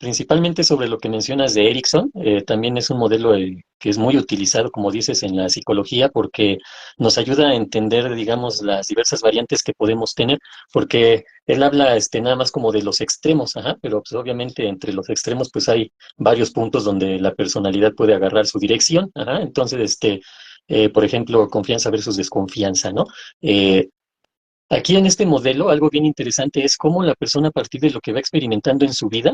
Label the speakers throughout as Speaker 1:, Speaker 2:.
Speaker 1: principalmente sobre lo que mencionas de Erickson. También es un modelo que es muy utilizado, como dices, en la psicología, porque nos ayuda a entender, digamos, las diversas variantes que podemos tener, porque él habla nada más como de los extremos, ajá, pero pues, obviamente entre los extremos pues hay varios puntos donde la personalidad puede agarrar su dirección, ajá, entonces, por ejemplo, confianza versus desconfianza, ¿no? Eh, Aquí en este modelo, algo bien interesante es cómo la persona a partir de lo que va experimentando en su vida,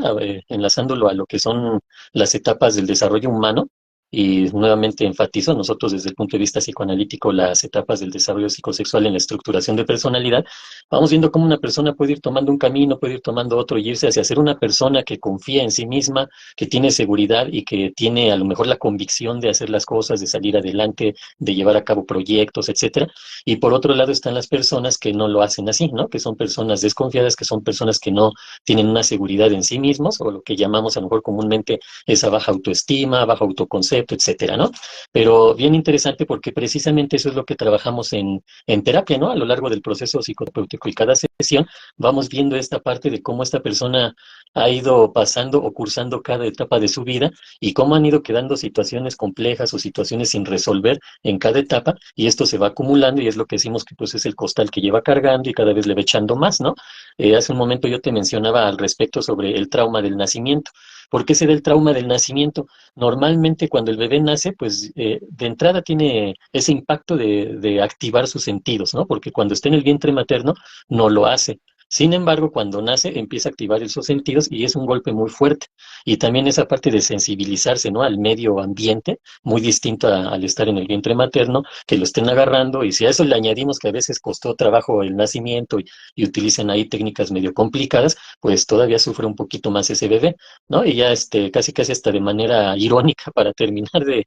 Speaker 1: enlazándolo a lo que son las etapas del desarrollo humano, y nuevamente enfatizo nosotros desde el punto de vista psicoanalítico las etapas del desarrollo psicosexual en la estructuración de personalidad, vamos viendo cómo una persona puede ir tomando un camino, puede ir tomando otro y irse hacia ser una persona que confía en sí misma, que tiene seguridad y que tiene a lo mejor la convicción de hacer las cosas, de salir adelante, de llevar a cabo proyectos, etcétera. Y por otro lado están las personas que no lo hacen así, ¿no? Que son personas desconfiadas, que son personas que no tienen una seguridad en sí mismos, o lo que llamamos a lo mejor comúnmente esa baja autoestima, bajo autoconcepto, etcétera, ¿no? Pero bien interesante porque precisamente eso es lo que trabajamos en terapia, ¿no? A lo largo del proceso psicoterapéutico y cada sesión vamos viendo esta parte de cómo esta persona ha ido pasando o cursando cada etapa de su vida y cómo han ido quedando situaciones complejas o situaciones sin resolver en cada etapa y esto se va acumulando y es lo que decimos que pues es el costal que lleva cargando y cada vez le va echando más, ¿no? Hace un momento yo te mencionaba al respecto sobre el trauma del nacimiento. ¿Por qué se da el trauma del nacimiento? Normalmente cuando el bebé nace, pues de entrada tiene ese impacto de activar sus sentidos, ¿no? Porque cuando está en el vientre materno no lo hace. Sin embargo, cuando nace empieza a activar esos sentidos y es un golpe muy fuerte. Y también esa parte de sensibilizarse, ¿no? Al medio ambiente, muy distinto al estar en el vientre materno, que lo estén agarrando. Y si a eso le añadimos que a veces costó trabajo el nacimiento y utilizan ahí técnicas medio complicadas, pues todavía sufre un poquito más ese bebé, ¿no? Y ya casi casi hasta de manera irónica para terminar de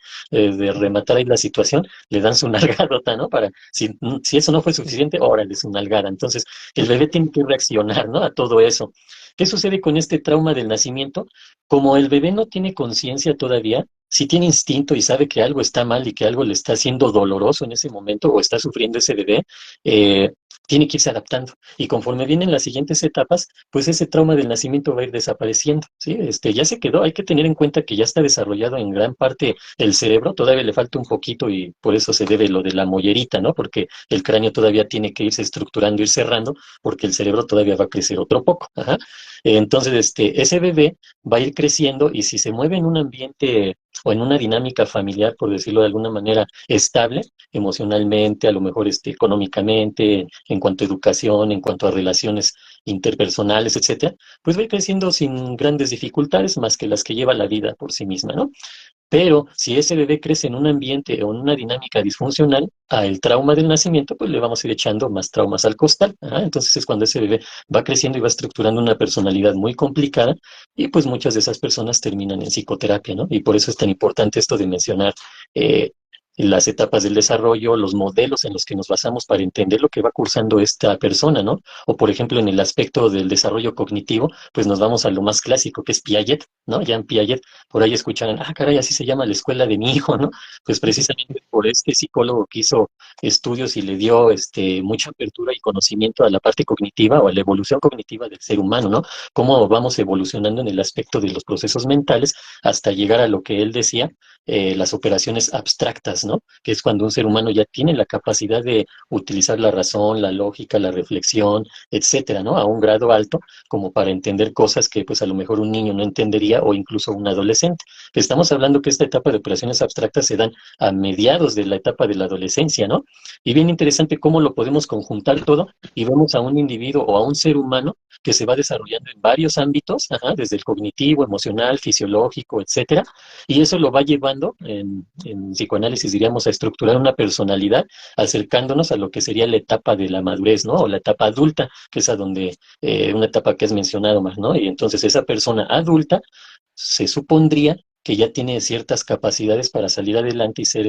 Speaker 1: rematar ahí la situación, le dan su nalgadota, ¿no? Si eso no fue suficiente, órale, su nalgada. Entonces, el bebé tiene que reaccionar, ¿no? A todo eso. ¿Qué sucede con este trauma del nacimiento? Como el bebé no tiene conciencia todavía, sí tiene instinto y sabe que algo está mal y que algo le está haciendo doloroso en ese momento o está sufriendo ese bebé, eh, tiene que irse adaptando. Y conforme vienen las siguientes etapas, pues ese trauma del nacimiento va a ir desapareciendo, ¿sí? Ya se quedó, hay que tener en cuenta que ya está desarrollado en gran parte el cerebro, todavía le falta un poquito y por eso se debe lo de la mollerita, ¿no? Porque el cráneo todavía tiene que irse estructurando, ir cerrando, porque el cerebro todavía va a crecer otro poco. Ajá. Entonces, ese bebé va a ir creciendo y si se mueve en un ambiente o en una dinámica familiar, por decirlo de alguna manera, estable, emocionalmente, a lo mejor económicamente, en cuanto a educación, en cuanto a relaciones interpersonales, etcétera, pues va a ir creciendo sin grandes dificultades más que las que lleva la vida por sí misma, ¿no? Pero si ese bebé crece en un ambiente o en una dinámica disfuncional, al trauma del nacimiento, pues le vamos a ir echando más traumas al costal. Ajá. Entonces es cuando ese bebé va creciendo y va estructurando una personalidad muy complicada y pues muchas de esas personas terminan en psicoterapia, ¿no? Y por eso es tan importante esto de mencionar eh, las etapas del desarrollo, los modelos en los que nos basamos para entender lo que va cursando esta persona, ¿no? O por ejemplo, en el aspecto del desarrollo cognitivo, pues nos vamos a lo más clásico que es Piaget, ¿no? Jean Piaget, por ahí escucharán, ah, caray, así se llama la escuela de mi hijo, ¿no? Pues precisamente por este psicólogo que hizo estudios y le dio mucha apertura y conocimiento a la parte cognitiva o a la evolución cognitiva del ser humano, ¿no? Cómo vamos evolucionando en el aspecto de los procesos mentales hasta llegar a lo que él decía, las operaciones abstractas, ¿no? Que es cuando un ser humano ya tiene la capacidad de utilizar la razón, la lógica, la reflexión, etcétera, ¿no? A un grado alto como para entender cosas que pues a lo mejor un niño no entendería o incluso un adolescente. Estamos hablando que esta etapa de operaciones abstractas se dan a mediados de la etapa de la adolescencia, ¿no? Y bien interesante cómo lo podemos conjuntar todo y vemos a un individuo o a un ser humano que se va desarrollando en varios ámbitos, ajá, desde el cognitivo, emocional, fisiológico, etcétera, y eso lo va llevando en psicoanálisis, diríamos, a estructurar una personalidad, acercándonos a lo que sería la etapa de la madurez, ¿no? O la etapa adulta, que es a donde, una etapa que has mencionado más, ¿no? Y entonces esa persona adulta se supondría que ya tiene ciertas capacidades para salir adelante y ser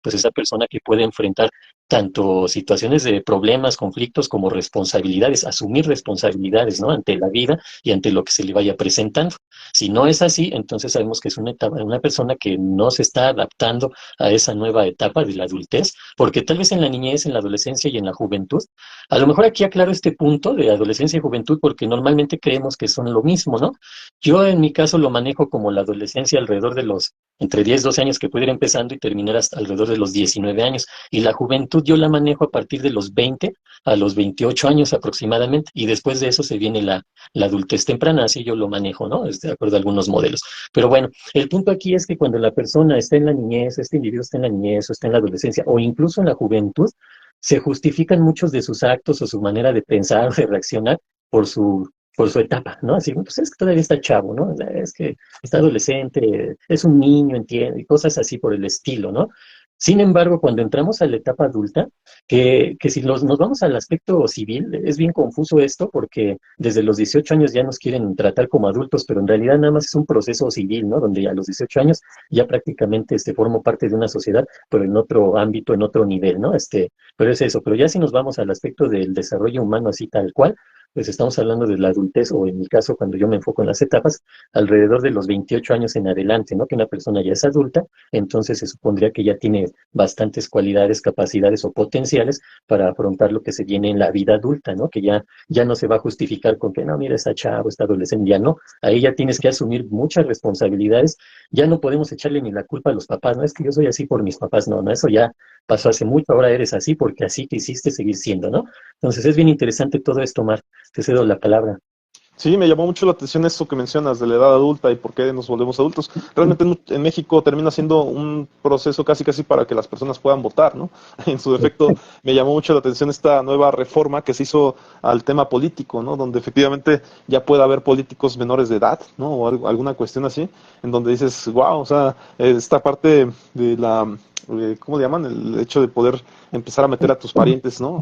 Speaker 1: pues esa persona que puede enfrentar tanto situaciones de problemas, conflictos, como responsabilidades, asumir responsabilidades, ¿no? Ante la vida y ante lo que se le vaya presentando. Si no es así, entonces sabemos que es una persona que no se está adaptando a esa nueva etapa de la adultez, porque tal vez en la niñez, en la adolescencia y en la juventud, a lo mejor aquí aclaro este punto de adolescencia y juventud porque normalmente creemos que son lo mismo, ¿no? Yo en mi caso lo manejo como la adolescencia alrededor de los entre 10, 12 años que puede ir empezando y terminar hasta alrededor de los 19 años. Y la juventud yo la manejo a partir de los 20 a los 28 años aproximadamente. Y después de eso se viene la adultez temprana, así yo lo manejo, ¿no? De acuerdo a algunos modelos. Pero bueno, el punto aquí es que cuando la persona está en la niñez, este individuo está en la niñez o está en la adolescencia o incluso en la juventud, se justifican muchos de sus actos o su manera de pensar o de reaccionar por su etapa, ¿no? Así, pues es que todavía está chavo, ¿no? Es que está adolescente, es un niño, entiende, y cosas así por el estilo, ¿no? Sin embargo, cuando entramos a la etapa adulta, que si nos vamos al aspecto civil, es bien confuso esto porque desde los 18 años ya nos quieren tratar como adultos, pero en realidad nada más es un proceso civil, ¿no? Donde a los 18 años ya prácticamente formo parte de una sociedad, pero en otro ámbito, en otro nivel, ¿no? Pero es eso, pero ya si nos vamos al aspecto del desarrollo humano así tal cual, pues estamos hablando de la adultez, o en mi caso, cuando yo me enfoco en las etapas, alrededor de los 28 años en adelante, ¿no? Que una persona ya es adulta, entonces se supondría que ya tiene bastantes cualidades, capacidades o potenciales para afrontar lo que se viene en la vida adulta, ¿no? Que ya no se va a justificar con que, no, mira, está chavo, está adolescente, ya no. Ahí ya tienes que asumir muchas responsabilidades, ya no podemos echarle ni la culpa a los papás, no es que yo soy así por mis papás, no, no, eso ya pasó hace mucho, ahora eres así porque así quisiste seguir siendo, ¿no? Entonces es bien interesante todo esto, Mar. Te cedo la palabra.
Speaker 2: Sí, me llamó mucho la atención eso que mencionas de la edad adulta y por qué nos volvemos adultos. Realmente en México termina siendo un proceso casi casi para que las personas puedan votar, ¿no? En su defecto, me llamó mucho la atención esta nueva reforma que se hizo al tema político, ¿no? Donde efectivamente ya puede haber políticos menores de edad, ¿no? O alguna cuestión así, en donde dices, wow, o sea, esta parte de la ¿cómo le llaman? El hecho de poder empezar a meter a tus parientes, ¿no?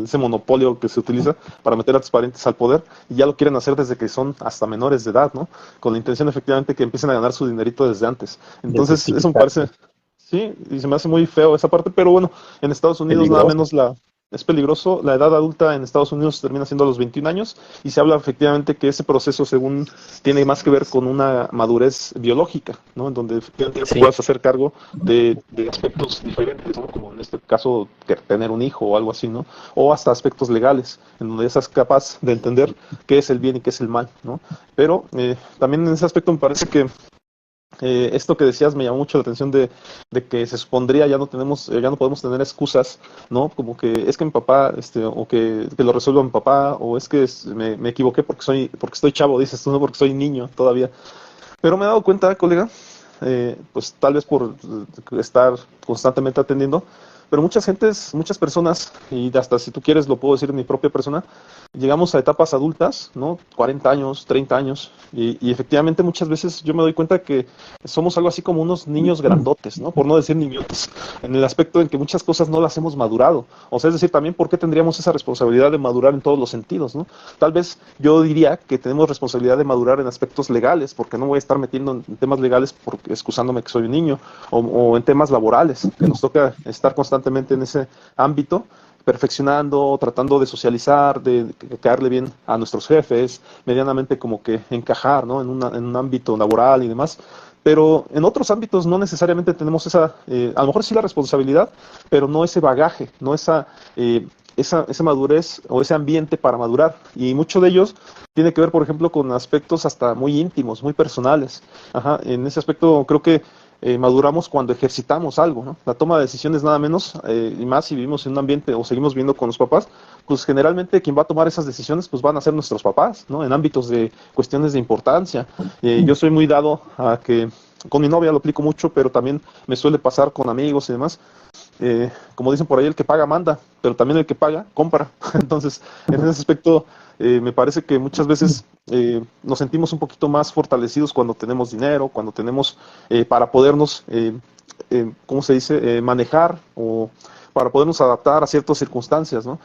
Speaker 2: Ese monopolio que se utiliza para meter a tus parientes al poder, y ya lo quieren hacer desde que son hasta menores de edad, ¿no? Con la intención efectivamente que empiecen a ganar su dinerito desde antes.
Speaker 1: De
Speaker 2: Entonces, eso me
Speaker 1: justificar.
Speaker 2: parece, sí, y se me hace muy feo esa parte, pero bueno, en Estados Unidos nada
Speaker 1: Peligroso.
Speaker 2: menos es peligroso. La edad adulta en Estados Unidos termina siendo a los 21 años y se habla efectivamente que ese proceso, según, tiene más que ver con una madurez biológica, ¿no? En donde efectivamente ya te
Speaker 1: Sí,
Speaker 2: puedas hacer cargo de aspectos diferentes, ¿no? Como en este caso que tener un hijo o algo así, ¿no? O hasta aspectos legales, en donde ya estás capaz de entender qué es el bien y qué es el mal, ¿no? Pero también en ese aspecto me parece que esto que decías me llamó mucho la atención de que se supondría ya no tenemos, ya no podemos tener excusas, ¿no? Como que es que mi papá, o que lo resuelva mi papá, o es que me equivoqué porque estoy chavo, dices tú, no porque soy niño todavía. Pero me he dado cuenta, colega, pues tal vez por estar constantemente atendiendo, pero muchas personas, y hasta si tú quieres lo puedo decir en mi propia persona, llegamos a etapas adultas, ¿no? 40 años, 30 años, y efectivamente muchas veces yo me doy cuenta que somos algo así como unos niños grandotes, ¿no? Por no decir niñotes, en el aspecto en que muchas cosas no las hemos madurado. O sea, es decir, también por qué tendríamos esa responsabilidad de madurar en todos los sentidos, ¿no? Tal vez yo diría que tenemos responsabilidad de madurar en aspectos legales, porque no voy a estar metiendo en temas legales porque, excusándome que soy un niño, o en temas laborales, que nos toca estar constantemente en ese ámbito, perfeccionando, tratando de socializar, de caerle bien a nuestros jefes, medianamente como que encajar, ¿no? En un ámbito laboral y demás. Pero en otros ámbitos no necesariamente tenemos esa, a lo mejor sí la responsabilidad, pero no ese bagaje, no esa madurez o ese ambiente para madurar. Y mucho de ellos tiene que ver, por ejemplo, con aspectos hasta muy íntimos, muy personales. Ajá, en ese aspecto creo que maduramos cuando ejercitamos algo, ¿no? La toma de decisiones nada menos, y más si vivimos en un ambiente o seguimos viviendo con los papás, pues generalmente quien va a tomar esas decisiones pues van a ser nuestros papás, ¿no? En ámbitos de cuestiones de importancia. Yo soy muy dado a que con mi novia lo aplico mucho, pero también me suele pasar con amigos y demás. Como dicen por ahí, el que paga manda, pero también el que paga compra. Entonces, en ese aspecto, me parece que muchas veces nos sentimos un poquito más fortalecidos cuando tenemos dinero, cuando tenemos para podernos, ¿cómo se dice?, manejar o para podernos adaptar a ciertas circunstancias, ¿no?